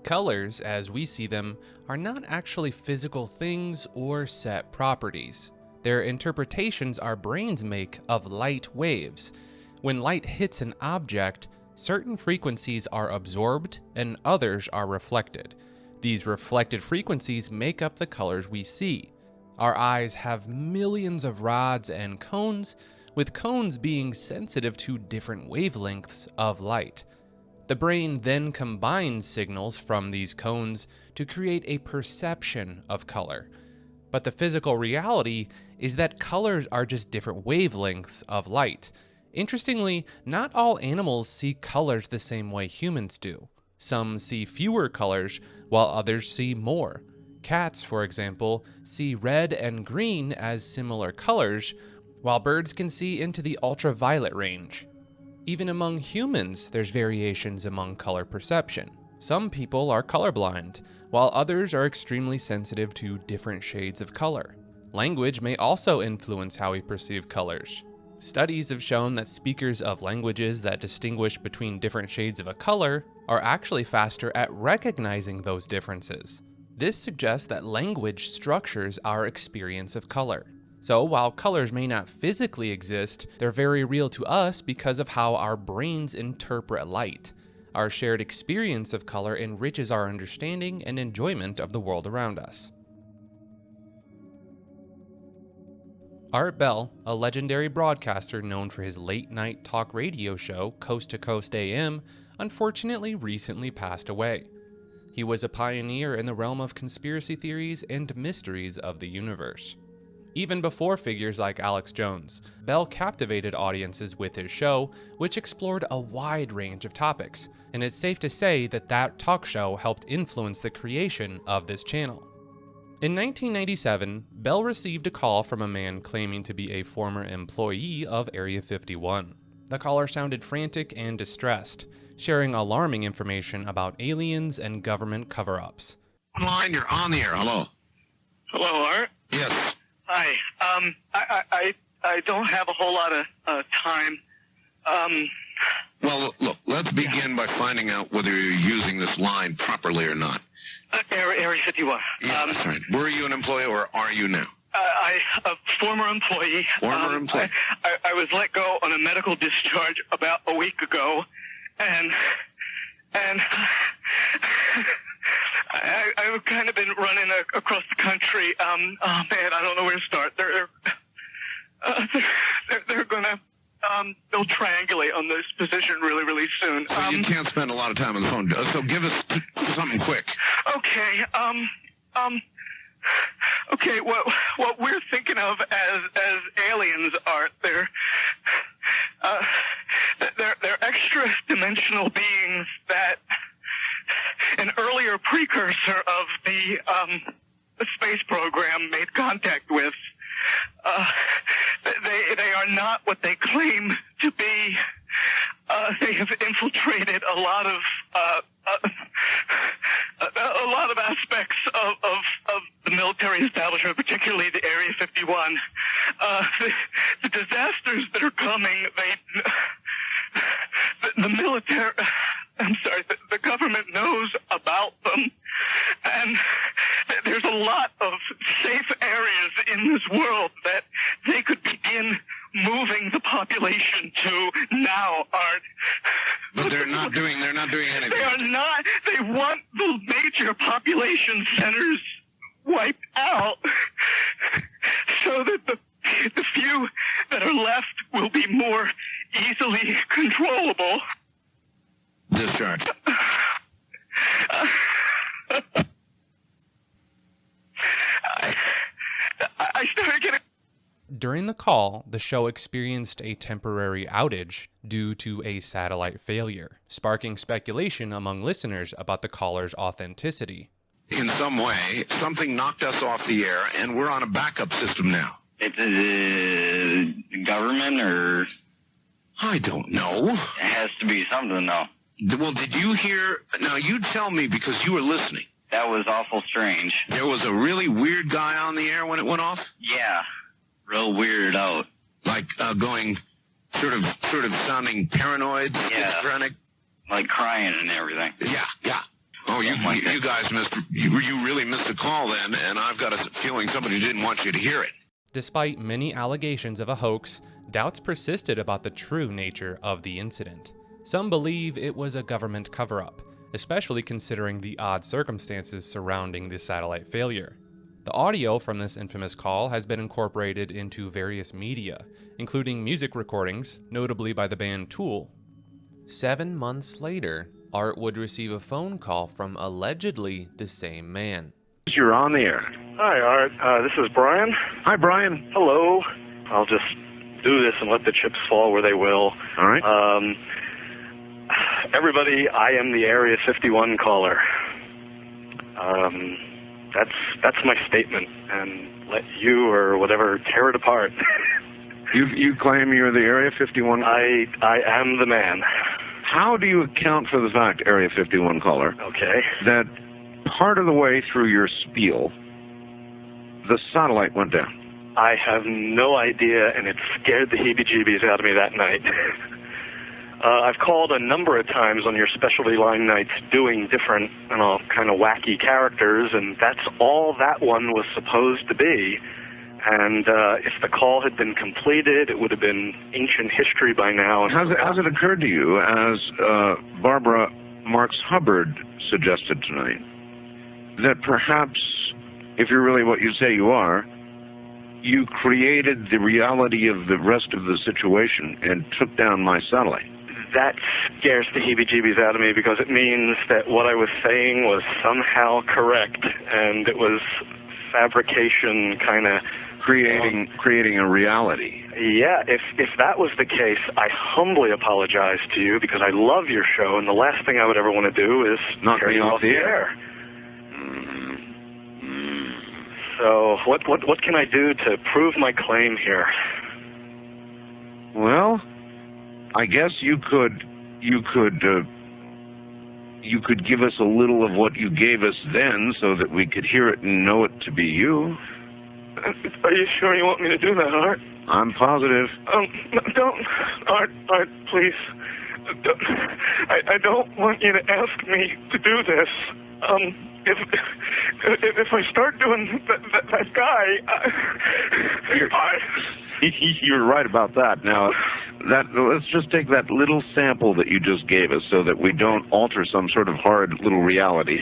Colors, as we see them, are not actually physical things or set properties. Their interpretations our brains make of light waves. When light hits an object, certain frequencies are absorbed and others are reflected. These reflected frequencies make up the colors we see. Our eyes have millions of rods and cones, with cones being sensitive to different wavelengths of light. The brain then combines signals from these cones to create a perception of color. But the physical reality is that colors are just different wavelengths of light. Interestingly, not all animals see colors the same way humans do. Some see fewer colors, while others see more. Cats, for example, see red and green as similar colors, while birds can see into the ultraviolet range. Even among humans, there's variations among color perception. Some people are colorblind, while others are extremely sensitive to different shades of color. Language may also influence how we perceive colors. Studies have shown that speakers of languages that distinguish between different shades of a color are actually faster at recognizing those differences. This suggests that language structures our experience of color. So while colors may not physically exist, they're very real to us because of how our brains interpret light. Our shared experience of color enriches our understanding and enjoyment of the world around us. Art Bell, a legendary broadcaster known for his late-night talk radio show, Coast to Coast AM, unfortunately recently passed away. He was a pioneer in the realm of conspiracy theories and mysteries of the universe. Even before figures like Alex Jones, Bell captivated audiences with his show, which explored a wide range of topics, and it's safe to say that that talk show helped influence the creation of this channel. In 1997, Bell received a call from a man claiming to be a former employee of Area 51. The caller sounded frantic and distressed, sharing alarming information about aliens and government cover-ups. Line, you're on the air. Hello. Hello, Art. Yes. Hi. I don't have a whole lot of time. Well, look, let's begin by finding out whether you're using this line properly or not. Area 51. Yeah, that's right. Were you an employee or are you now? A former employee. Former employee. I was let go on a medical discharge about a week ago, and I've kind of been running across the country. Oh man, I don't know where to start. They're gonna they'll triangulate on this position really soon. So you can't spend a lot of time on the phone. So give us something quick. Okay. Okay. What we're thinking of as aliens are they're extra dimensional beings that an earlier precursor of the space program made contact with. They are not what they claim to be. They have infiltrated a lot of aspects of the military establishment, particularly the Area 51. The disasters that are coming, the military, I'm sorry, the government knows about them, and there's a lot of safe areas in this world that they could begin moving the population to now, Art. But they're not doing anything. They are not. They want the major population centers wiped out so that the few that are left will be more easily controllable. Discharge. I started getting... During the call, the show experienced a temporary outage due to a satellite failure, sparking speculation among listeners about the caller's authenticity. In some way, something knocked us off the air, and we're on a backup system now. It's the government, or... I don't know. It has to be something, though. Well, did you hear... Now, you tell me, because you were listening. That was awful strange. There was a really weird guy on the air when it went off? Yeah. Real weirded out. Like, going sort of sounding paranoid, Yeah. schizophrenic? Like crying and everything. Yeah. Oh, you Something like that. you guys you really missed the call then, and I've got a feeling somebody didn't want you to hear it. Despite many allegations of a hoax, doubts persisted about the true nature of the incident. Some believe it was a government cover-up, especially considering the odd circumstances surrounding the satellite failure. The audio from this infamous call has been incorporated into various media, including music recordings, notably by the band Tool. 7 months later, Art would receive a phone call from allegedly the same man. You're on the air. Hi, Art. This is Brian. Hi, Brian. Hello. I'll just do this and let the chips fall where they will. All right. Everybody, I am the Area 51 caller. That's my statement, and let you or whatever tear it apart. You claim you're the Area 51? I am the man. How do you account for the fact, Area 51 caller, Okay. that part of the way through your spiel, the satellite went down? I have no idea, and it scared the heebie-jeebies out of me that night. I've called a number of times on your specialty line nights doing different, kind of wacky characters, and that's all that one was supposed to be. And if the call had been completed, it would have been ancient history by now. Has it occurred to you, as Barbara Marx Hubbard suggested tonight, that perhaps, if you're really what you say you are, you created the reality of the rest of the situation and took down my satellite? That scares the heebie-jeebies out of me, because it means that what I was saying was somehow correct, and it was fabrication, kind of creating a reality. Yeah, if that was the case, I humbly apologize to you, because I love your show, and the last thing I would ever want to do is knock tear me you off the air. So what can I do to prove my claim here? Well, I guess you could give us a little of what you gave us then, so that we could hear it and know it to be you. Are you sure you want me to do that, Art? I'm positive. Don't, Art, please. I don't want you to ask me to do this. If I start doing that guy, You're right about that. Now, let's just take that little sample that you just gave us, so that we don't alter some sort of horrid little reality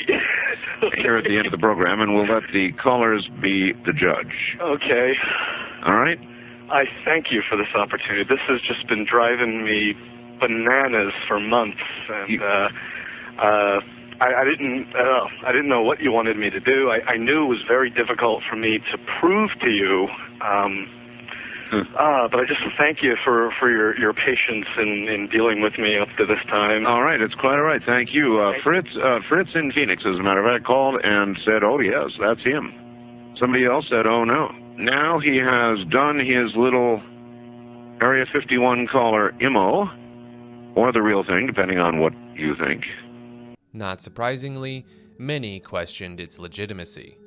here at the end of the program, and we'll let the callers be the judge. Okay. All right? I thank you for this opportunity. This has just been driving me bananas for months, and I didn't know what you wanted me to do. I knew it was very difficult for me to prove to you. But I just thank you for your patience in dealing with me up to this time. All right, it's quite all right. Thank you. Fritz in Phoenix, as a matter of fact, called and said, oh, yes, that's him. Somebody else said, oh, no. Now he has done his little Area 51 caller IMO, or the real thing, depending on what you think. Not surprisingly, many questioned its legitimacy.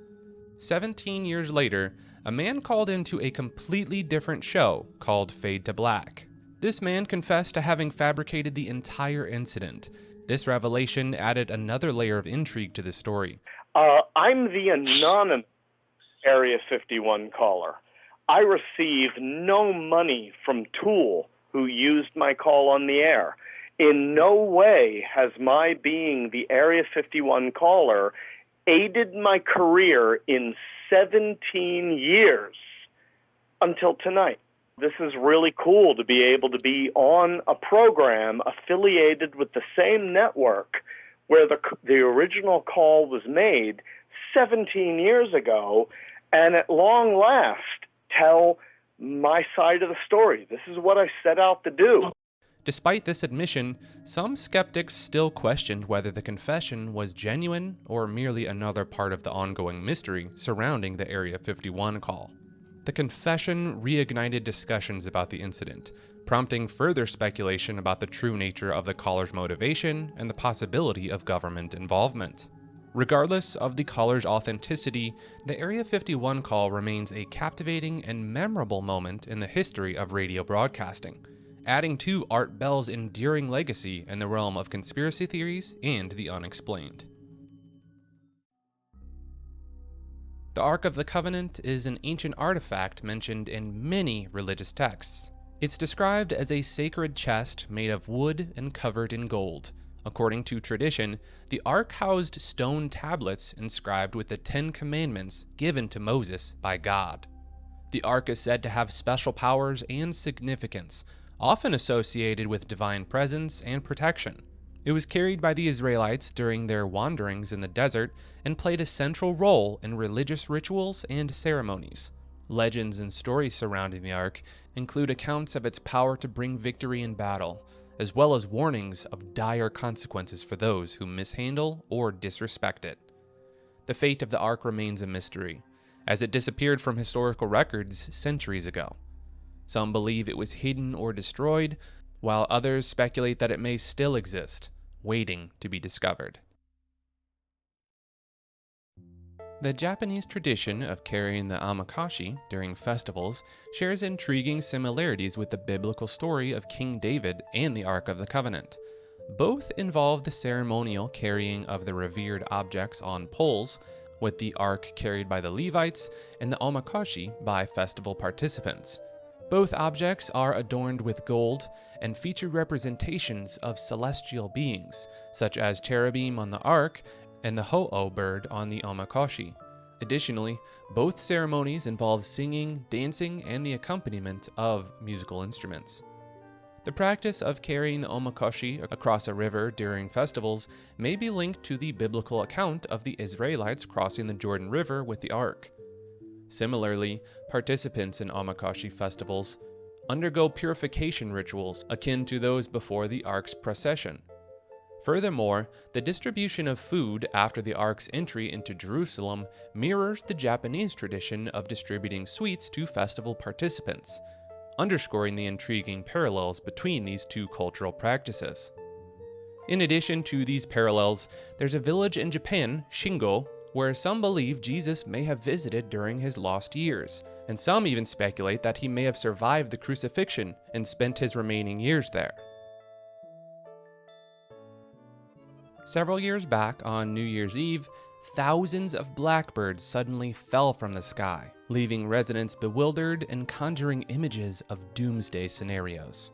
17 years later, a man called into a completely different show called Fade to Black. This man confessed to having fabricated the entire incident. This revelation added another layer of intrigue to the story. I'm the anonymous Area 51 caller. I received no money from Tool, who used my call on the air. In no way has my being the Area 51 caller aided my career in 17 years until tonight. This is really cool to be able to be on a program affiliated with the same network where the original call was made 17 years ago, and at long last tell my side of the story. This is what I set out to do. Despite this admission, some skeptics still questioned whether the confession was genuine or merely another part of the ongoing mystery surrounding the Area 51 call. The confession reignited discussions about the incident, prompting further speculation about the true nature of the caller's motivation and the possibility of government involvement. Regardless of the caller's authenticity, the Area 51 call remains a captivating and memorable moment in the history of radio broadcasting, adding to Art Bell's enduring legacy in the realm of conspiracy theories and the unexplained. The Ark of the Covenant is an ancient artifact mentioned in many religious texts. It's described as a sacred chest made of wood and covered in gold. According to tradition, the Ark housed stone tablets inscribed with the 10 Commandments given to Moses by God. The Ark is said to have special powers and significance, often associated with divine presence and protection. It was carried by the Israelites during their wanderings in the desert and played a central role in religious rituals and ceremonies. Legends and stories surrounding the Ark include accounts of its power to bring victory in battle, as well as warnings of dire consequences for those who mishandle or disrespect it. The fate of the Ark remains a mystery, as it disappeared from historical records centuries ago. Some believe it was hidden or destroyed, while others speculate that it may still exist, waiting to be discovered. The Japanese tradition of carrying the amakashi during festivals shares intriguing similarities with the biblical story of King David and the Ark of the Covenant. Both involve the ceremonial carrying of the revered objects on poles, with the Ark carried by the Levites and the amakashi by festival participants. Both objects are adorned with gold and feature representations of celestial beings, such as cherubim on the Ark and the ho-oh bird on the amakashi. Additionally, both ceremonies involve singing, dancing, and the accompaniment of musical instruments. The practice of carrying the amakashi across a river during festivals may be linked to the biblical account of the Israelites crossing the Jordan River with the Ark. Similarly, participants in amakashi festivals undergo purification rituals akin to those before the Ark's procession. Furthermore, the distribution of food after the Ark's entry into Jerusalem mirrors the Japanese tradition of distributing sweets to festival participants, underscoring the intriguing parallels between these two cultural practices. In addition to these parallels, there's a village in Japan, Shingo, where some believe Jesus may have visited during his lost years, and some even speculate that he may have survived the crucifixion and spent his remaining years there. Several years back on New Year's Eve, thousands of blackbirds suddenly fell from the sky, leaving residents bewildered and conjuring images of doomsday scenarios.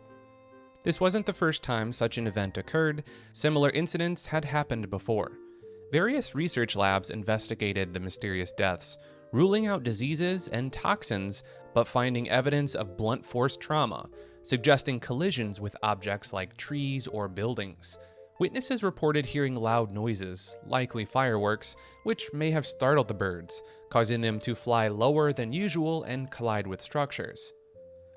This wasn't the first time such an event occurred. Similar incidents had happened before. Various research labs investigated the mysterious deaths, ruling out diseases and toxins, but finding evidence of blunt force trauma, suggesting collisions with objects like trees or buildings. Witnesses reported hearing loud noises, likely fireworks, which may have startled the birds, causing them to fly lower than usual and collide with structures.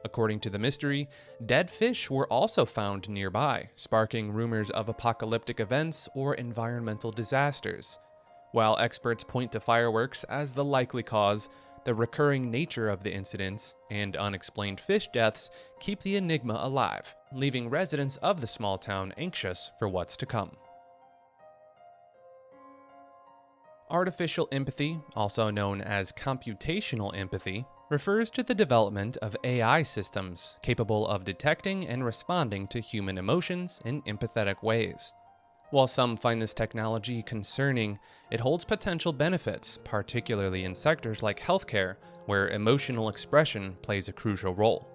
According to the mystery, dead fish were also found nearby, sparking rumors of apocalyptic events or environmental disasters. While experts point to fireworks as the likely cause, the recurring nature of the incidents and unexplained fish deaths keep the enigma alive, leaving residents of the small town anxious for what's to come. Artificial empathy, also known as computational empathy, refers to the development of AI systems capable of detecting and responding to human emotions in empathetic ways. While some find this technology concerning, it holds potential benefits, particularly in sectors like healthcare, where emotional expression plays a crucial role.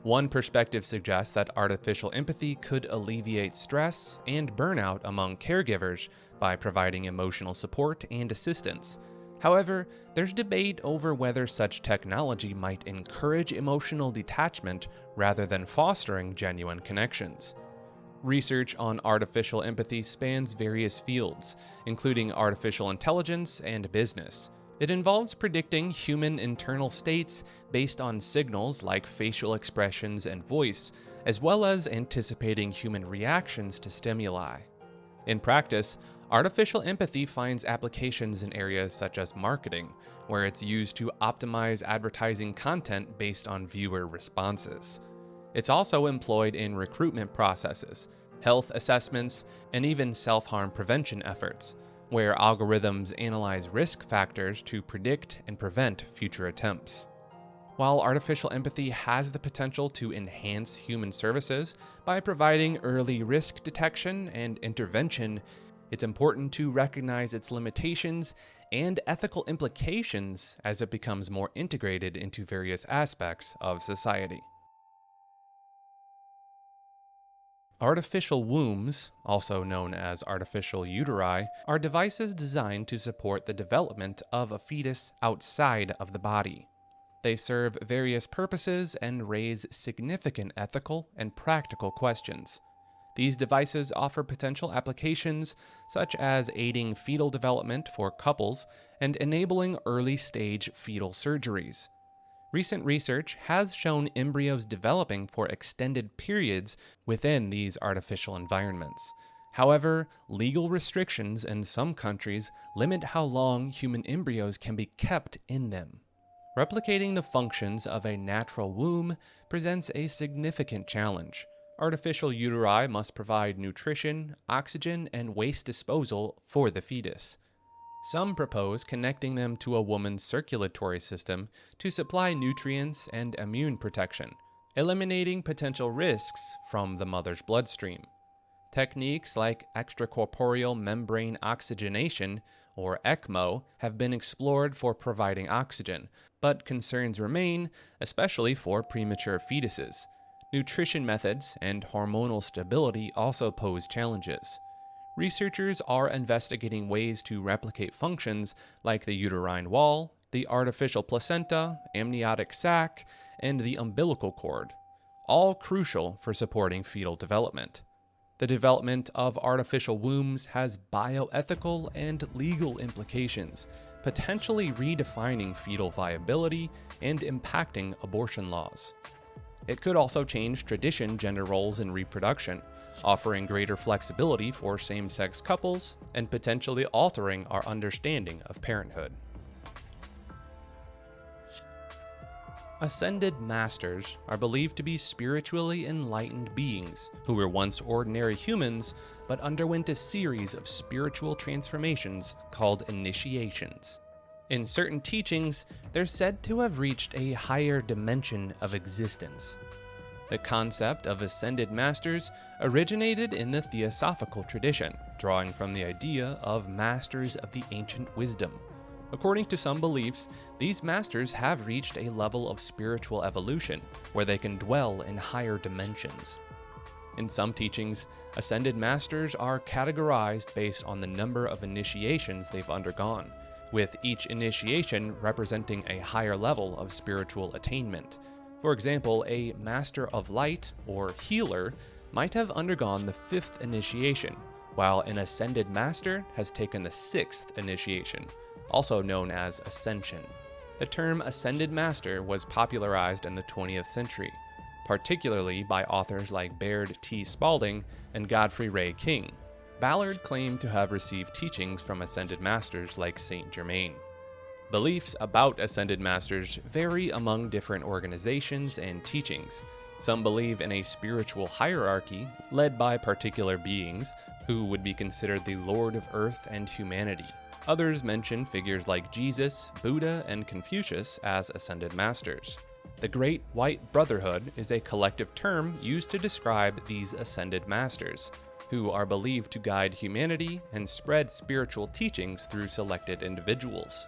One perspective suggests that artificial empathy could alleviate stress and burnout among caregivers by providing emotional support and assistance. However, there's debate over whether such technology might encourage emotional detachment rather than fostering genuine connections. Research on artificial empathy spans various fields, including artificial intelligence and business. It involves predicting human internal states based on signals like facial expressions and voice, as well as anticipating human reactions to stimuli. In practice, artificial empathy finds applications in areas such as marketing, where it's used to optimize advertising content based on viewer responses. It's also employed in recruitment processes, health assessments, and even self-harm prevention efforts, where algorithms analyze risk factors to predict and prevent future attempts. While artificial empathy has the potential to enhance human services by providing early risk detection and intervention, It's important to recognize its limitations and ethical implications as it becomes more integrated into various aspects of society. Artificial wombs, also known as artificial uteri, are devices designed to support the development of a fetus outside of the body. They serve various purposes and raise significant ethical and practical questions. These devices offer potential applications such as aiding fetal development for couples and enabling early-stage fetal surgeries. Recent research has shown embryos developing for extended periods within these artificial environments. However, legal restrictions in some countries limit how long human embryos can be kept in them. Replicating the functions of a natural womb presents a significant challenge. Artificial uteri must provide nutrition, oxygen, and waste disposal for the fetus. Some propose connecting them to a woman's circulatory system to supply nutrients and immune protection, eliminating potential risks from the mother's bloodstream. Techniques like extracorporeal membrane oxygenation, or ECMO, have been explored for providing oxygen, but concerns remain, especially for premature fetuses. Nutrition methods and hormonal stability also pose challenges. Researchers are investigating ways to replicate functions like the uterine wall, the artificial placenta, amniotic sac, and the umbilical cord, all crucial for supporting fetal development. The development of artificial wombs has bioethical and legal implications, potentially redefining fetal viability and impacting abortion laws. It could also change traditional gender roles in reproduction, offering greater flexibility for same-sex couples and potentially altering our understanding of parenthood. Ascended masters are believed to be spiritually enlightened beings who were once ordinary humans but underwent a series of spiritual transformations called initiations. In certain teachings, they're said to have reached a higher dimension of existence. The concept of ascended masters originated in the theosophical tradition, drawing from the idea of masters of the ancient wisdom. According to some beliefs, these masters have reached a level of spiritual evolution where they can dwell in higher dimensions. In some teachings, ascended masters are categorized based on the number of initiations they've undergone, with each initiation representing a higher level of spiritual attainment. For example, a Master of Light, or Healer, might have undergone the 5th initiation, while an Ascended Master has taken the 6th initiation, also known as Ascension. The term Ascended Master was popularized in the 20th century, particularly by authors like Baird T. Spalding and Godfrey Ray King. Ballard claimed to have received teachings from Ascended Masters like Saint Germain. Beliefs about Ascended Masters vary among different organizations and teachings. Some believe in a spiritual hierarchy led by particular beings who would be considered the Lord of Earth and humanity. Others mention figures like Jesus, Buddha, and Confucius as Ascended Masters. The Great White Brotherhood is a collective term used to describe these Ascended Masters, who are believed to guide humanity and spread spiritual teachings through selected individuals.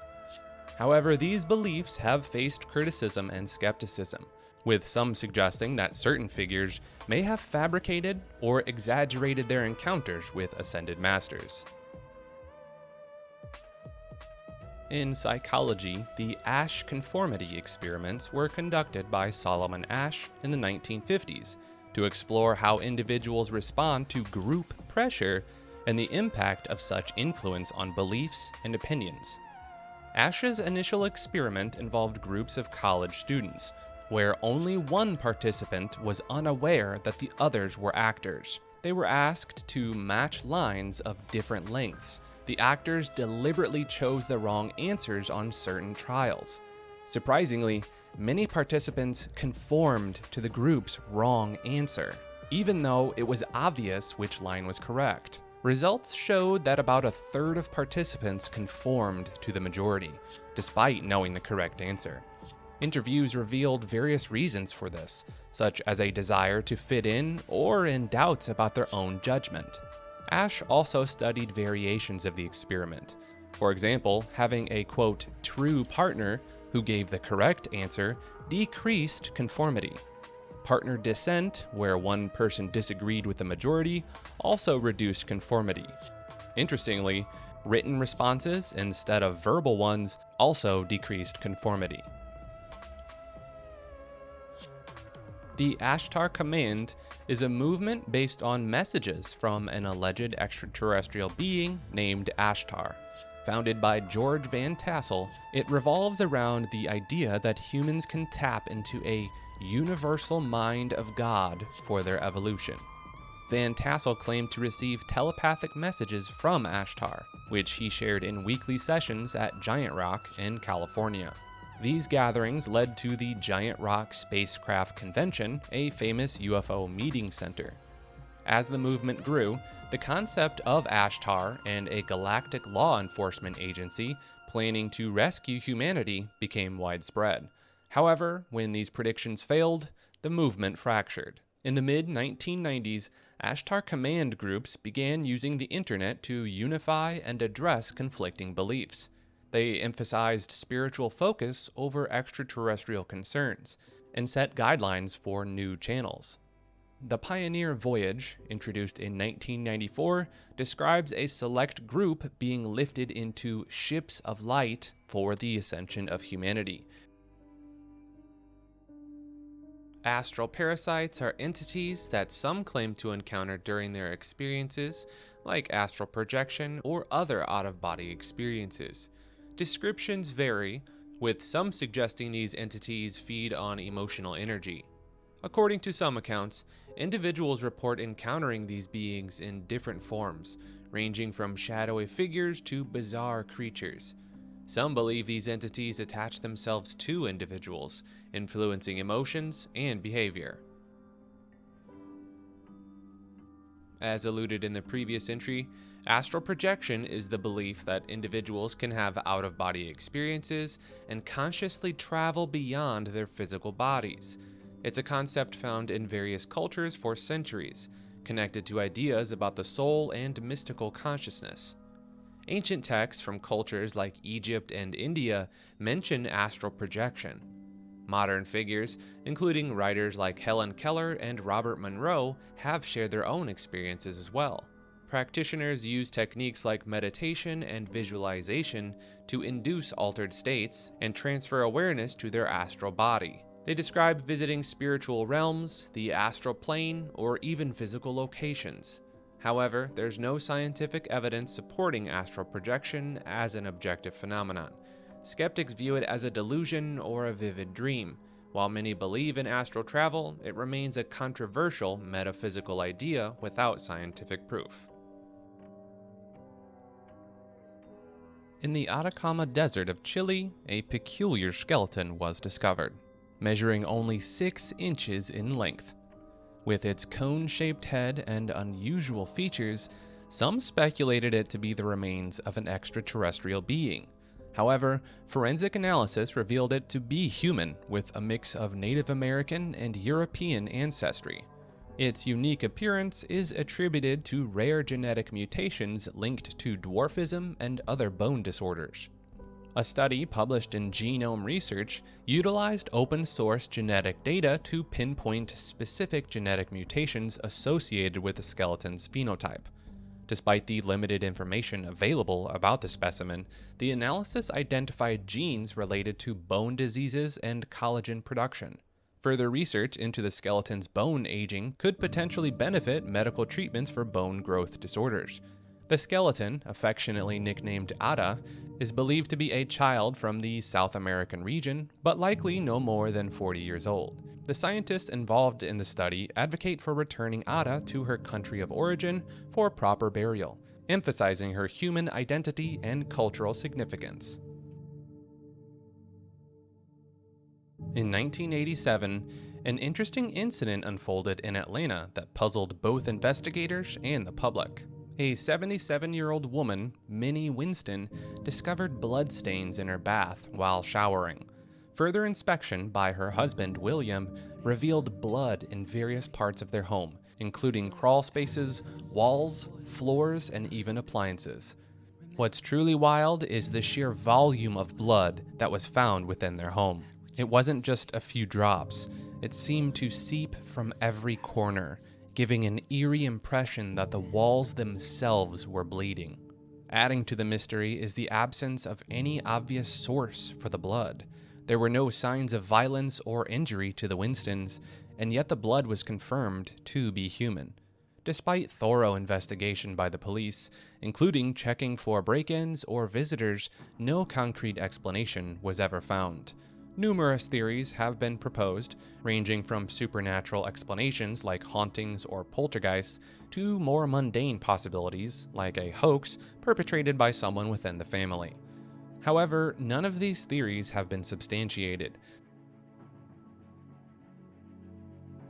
However, these beliefs have faced criticism and skepticism, with some suggesting that certain figures may have fabricated or exaggerated their encounters with Ascended Masters. In psychology, the Asch conformity experiments were conducted by Solomon Asch in the 1950s to explore how individuals respond to group pressure and the impact of such influence on beliefs and opinions. Asch's initial experiment involved groups of college students, where only one participant was unaware that the others were actors. They were asked to match lines of different lengths. The actors deliberately chose the wrong answers on certain trials. Surprisingly, many participants conformed to the group's wrong answer, even though it was obvious which line was correct. Results showed that about a third of participants conformed to the majority, despite knowing the correct answer. Interviews revealed various reasons for this, such as a desire to fit in or in doubts about their own judgment. Asch also studied variations of the experiment. For example, having a, quote, true partner who gave the correct answer decreased conformity. Partner dissent, where one person disagreed with the majority, also reduced conformity. Interestingly, written responses instead of verbal ones also decreased conformity. The Ashtar Command is a movement based on messages from an alleged extraterrestrial being named Ashtar. Founded by George Van Tassel, it revolves around the idea that humans can tap into a universal mind of God for their evolution. Van Tassel claimed to receive telepathic messages from Ashtar, which he shared in weekly sessions at Giant Rock in California. These gatherings led to the Giant Rock Spacecraft Convention, a famous UFO meeting center. As the movement grew, the concept of Ashtar and a galactic law enforcement agency planning to rescue humanity became widespread. However, when these predictions failed, the movement fractured. In the mid-1990s, Ashtar Command groups began using the internet to unify and address conflicting beliefs. They emphasized spiritual focus over extraterrestrial concerns and set guidelines for new channels. The Pioneer Voyage, introduced in 1994, describes a select group being lifted into ships of light for the ascension of humanity. Astral parasites are entities that some claim to encounter during their experiences, like astral projection or other out-of-body experiences. Descriptions vary, with some suggesting these entities feed on emotional energy. According to some accounts, individuals report encountering these beings in different forms, ranging from shadowy figures to bizarre creatures. Some believe these entities attach themselves to individuals, influencing emotions and behavior. As alluded in the previous entry, astral projection is the belief that individuals can have out-of-body experiences and consciously travel beyond their physical bodies. It's a concept found in various cultures for centuries, connected to ideas about the soul and mystical consciousness. Ancient texts from cultures like Egypt and India mention astral projection. Modern figures, including writers like Helen Keller and Robert Monroe, have shared their own experiences as well. Practitioners use techniques like meditation and visualization to induce altered states and transfer awareness to their astral body. They describe visiting spiritual realms, the astral plane, or even physical locations. However, there's no scientific evidence supporting astral projection as an objective phenomenon. Skeptics view it as a delusion or a vivid dream. While many believe in astral travel, it remains a controversial metaphysical idea without scientific proof. In the Atacama Desert of Chile, a peculiar skeleton was discovered, measuring only 6 inches in length. With its cone-shaped head and unusual features, some speculated it to be the remains of an extraterrestrial being. However, forensic analysis revealed it to be human, with a mix of Native American and European ancestry. Its unique appearance is attributed to rare genetic mutations linked to dwarfism and other bone disorders. A study published in Genome Research utilized open-source genetic data to pinpoint specific genetic mutations associated with the skeleton's phenotype. Despite the limited information available about the specimen, the analysis identified genes related to bone diseases and collagen production. Further research into the skeleton's bone aging could potentially benefit medical treatments for bone growth disorders. The skeleton, affectionately nicknamed Ada, is believed to be a child from the South American region, but likely no more than 40 years old. The scientists involved in the study advocate for returning Ada to her country of origin for proper burial, emphasizing her human identity and cultural significance. In 1987, an interesting incident unfolded in Atlanta that puzzled both investigators and the public. A 77-year-old woman, Minnie Winston, discovered bloodstains in her bath while showering. Further inspection by her husband, William, revealed blood in various parts of their home, including crawl spaces, walls, floors, and even appliances. What's truly wild is the sheer volume of blood that was found within their home. It wasn't just a few drops. It seemed to seep from every corner, giving an eerie impression that the walls themselves were bleeding. Adding to the mystery is the absence of any obvious source for the blood. There were no signs of violence or injury to the Winstons, and yet the blood was confirmed to be human. Despite thorough investigation by the police, including checking for break-ins or visitors, no concrete explanation was ever found. Numerous theories have been proposed, ranging from supernatural explanations like hauntings or poltergeists to more mundane possibilities like a hoax perpetrated by someone within the family. However, none of these theories have been substantiated.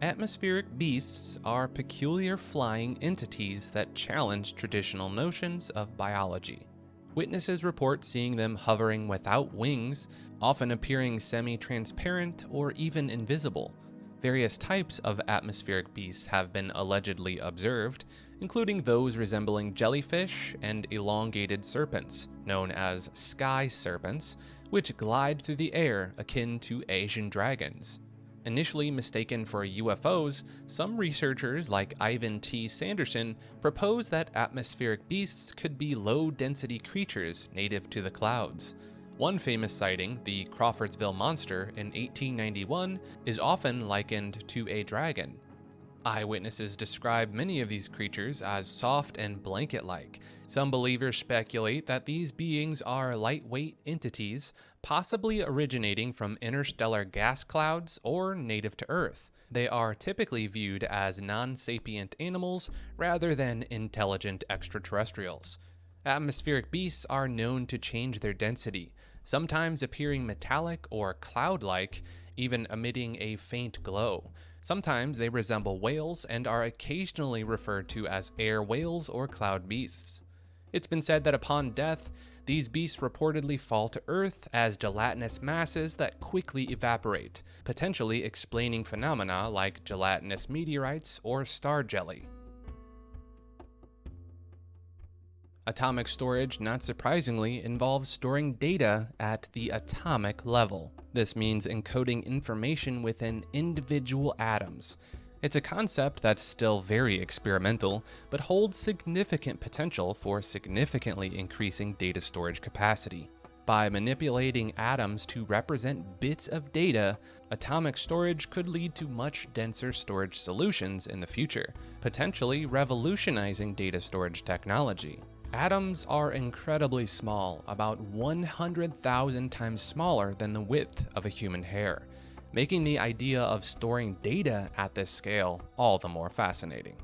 Atmospheric beasts are peculiar flying entities that challenge traditional notions of biology. Witnesses report seeing them hovering without wings, often appearing semi-transparent or even invisible. Various types of atmospheric beasts have been allegedly observed, including those resembling jellyfish and elongated serpents, known as sky serpents, which glide through the air akin to Asian dragons. Initially mistaken for UFOs, some researchers like Ivan T. Sanderson propose that atmospheric beasts could be low-density creatures native to the clouds. One famous sighting, the Crawfordsville Monster in 1891, is often likened to a dragon. Eyewitnesses describe many of these creatures as soft and blanket-like. Some believers speculate that these beings are lightweight entities, possibly originating from interstellar gas clouds or native to Earth. They are typically viewed as non-sapient animals rather than intelligent extraterrestrials. Atmospheric beasts are known to change their density, sometimes appearing metallic or cloud-like, even emitting a faint glow. Sometimes they resemble whales and are occasionally referred to as air whales or cloud beasts. It's been said that upon death, these beasts reportedly fall to Earth as gelatinous masses that quickly evaporate, potentially explaining phenomena like gelatinous meteorites or star jelly. Atomic storage, not surprisingly, involves storing data at the atomic level. This means encoding information within individual atoms. It's a concept that's still very experimental, but holds significant potential for significantly increasing data storage capacity. By manipulating atoms to represent bits of data, atomic storage could lead to much denser storage solutions in the future, potentially revolutionizing data storage technology. Atoms are incredibly small, about 100,000 times smaller than the width of a human hair, making the idea of storing data at this scale all the more fascinating.